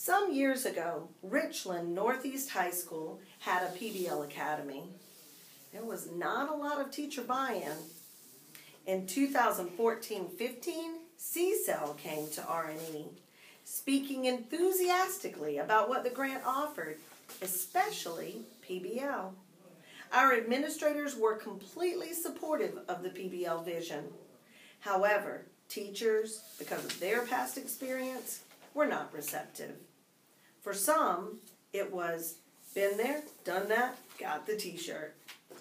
Some years ago, Richland Northeast High School had a PBL Academy. There was not a lot of teacher buy-in. In 2014-15, CCEL came to R&E, speaking enthusiastically about what the grant offered, especially PBL. Our administrators were completely supportive of the PBL vision. However, teachers, because of their past experience, were not receptive. For some, it was, been there, done that, got the t-shirt.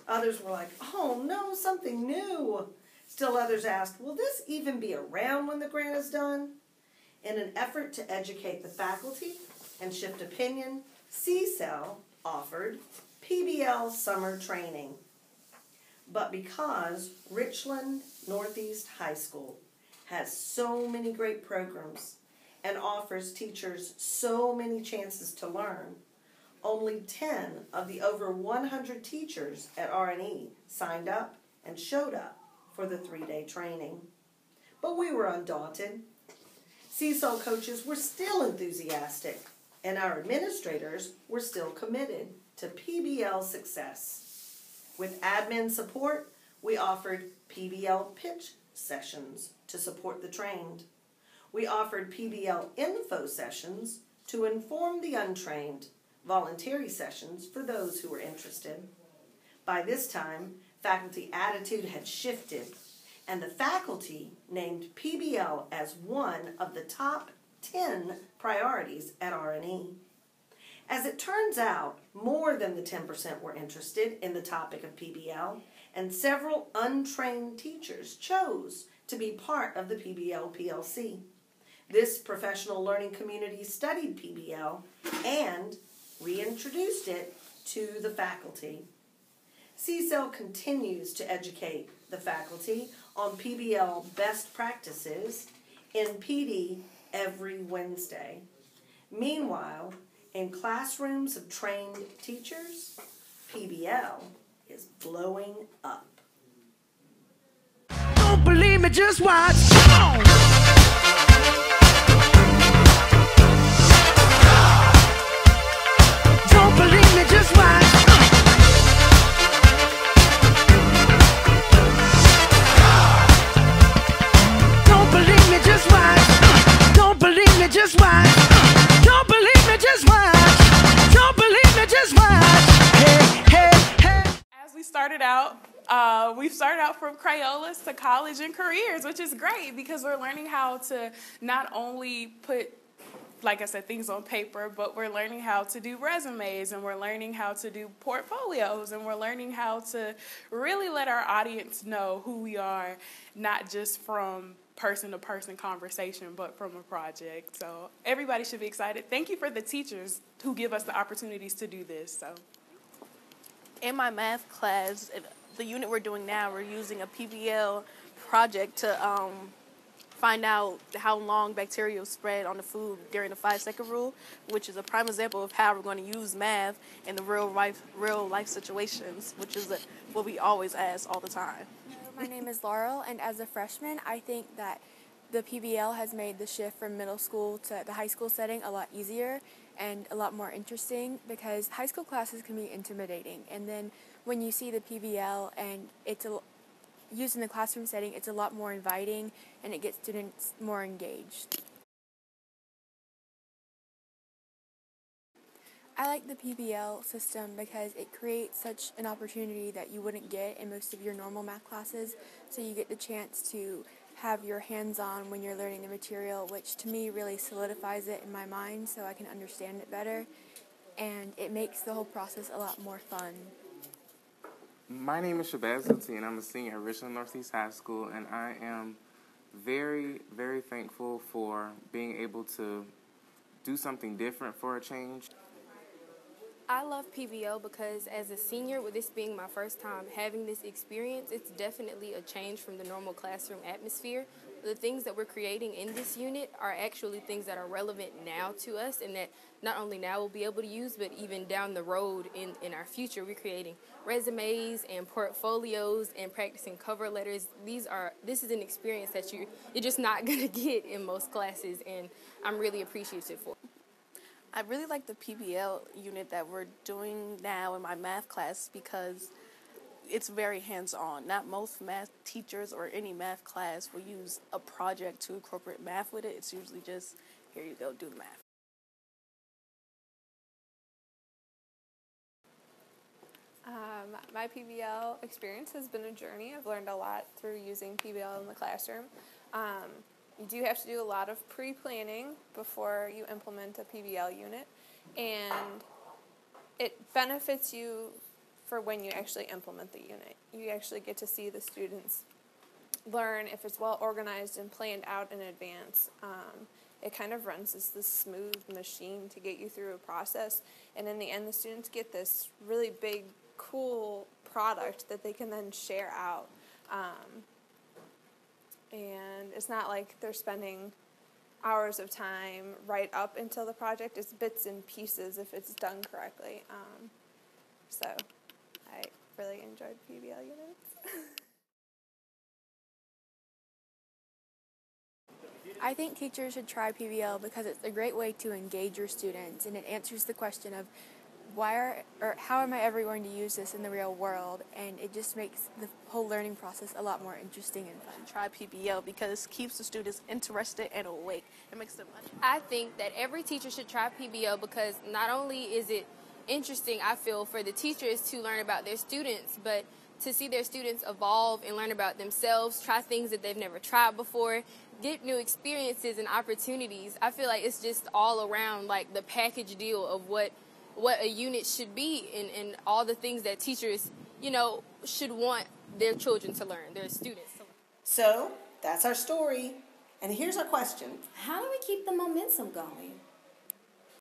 Others were like, oh no, something new. Still others asked, will this even be around when the grant is done? In an effort to educate the faculty and shift opinion, CCEL offered PBL summer training. But because Richland Northeast High School has so many great programs and offers teachers so many chances to learn, only 10 of the over 100 teachers at R&E signed up and showed up for the 3-day training. But we were undaunted. CCEL coaches were still enthusiastic, and our administrators were still committed to PBL success. With admin support, we offered PBL pitch sessions to support the trained. We offered PBL info sessions to inform the untrained, voluntary sessions for those who were interested. By this time, faculty attitude had shifted, and the faculty named PBL as one of the top 10 priorities at R&E. As it turns out, more than the 10% were interested in the topic of PBL, and several untrained teachers chose to be part of the PBL PLC. This professional learning community studied PBL and reintroduced it to the faculty. CCEL continues to educate the faculty on PBL best practices in PD every Wednesday. Meanwhile, in classrooms of trained teachers, PBL is blowing up. Don't believe me, just watch. Don't believe me, just watch. Don't believe me, just watch. Don't believe me, just watch. Don't believe me, just watch. Don't believe me, just watch. Hey, hey, hey. As we started out, we've started out from Crayolas to college and careers, which is great because we're learning how to not only put, like I said, things on paper, but we're learning how to do resumes, and we're learning how to do portfolios, and we're learning how to really let our audience know who we are, not just from person-to-person conversation, but from a project. So everybody should be excited. Thank you for the teachers who give us the opportunities to do this. So, in my math class, the unit we're doing now, we're using a PBL project to find out how long bacteria spread on the food during the 5-second rule, which is a prime example of how we're going to use math in the real life situations, which is what we always ask all the time. My name is Laurel, and as a freshman, I think that the PBL has made the shift from middle school to the high school setting a lot easier and a lot more interesting, because high school classes can be intimidating, and then when you see the PBL and it's used in the classroom setting, it's a lot more inviting and it gets students more engaged. I like the PBL system because it creates such an opportunity that you wouldn't get in most of your normal math classes, so you get the chance to have your hands-on when you're learning the material, which to me really solidifies it in my mind so I can understand it better, and it makes the whole process a lot more fun. My name is Shabazz Luty, and I'm a senior at Richland Northeast High School, and I am very, very thankful for being able to do something different for a change. I love PBL because as a senior, with this being my first time having this experience, it's definitely a change from the normal classroom atmosphere. The things that we're creating in this unit are actually things that are relevant now to us, and that not only now we'll be able to use, but even down the road in our future. We're creating resumes and portfolios and practicing cover letters. This is an experience that you're just not going to get in most classes, and I'm really appreciative for it. I really like the PBL unit that we're doing now in my math class because it's very hands-on. Not most math teachers or any math class will use a project to incorporate math with it. It's usually just, here you go, do the math. My PBL experience has been a journey. I've learned a lot through using PBL in the classroom. You do have to do a lot of pre-planning before you implement a PBL unit, and it benefits you for when you actually implement the unit. You actually get to see the students learn if it's well organized and planned out in advance. It kind of runs as this smooth machine to get you through a process, and in the end the students get this really big, cool product that they can then share out. And it's not like they're spending hours of time right up until the project. It's bits and pieces if it's done correctly. So I really enjoyed PBL units. I think teachers should try PBL because it's a great way to engage your students, and it answers the question of how am I ever going to use this in the real world, and it just makes the whole learning process a lot more interesting and fun. Try PBL because it keeps the students interested and awake. It makes them much. I think that every teacher should try PBL because not only is it interesting, I feel, for the teachers to learn about their students, but to see their students evolve and learn about themselves, try things that they've never tried before, get new experiences and opportunities. I feel like it's just all around like the package deal of what a unit should be and all the things that teachers, should want their children to learn, their students to learn. So, that's our story. And here's our question. How do we keep the momentum going?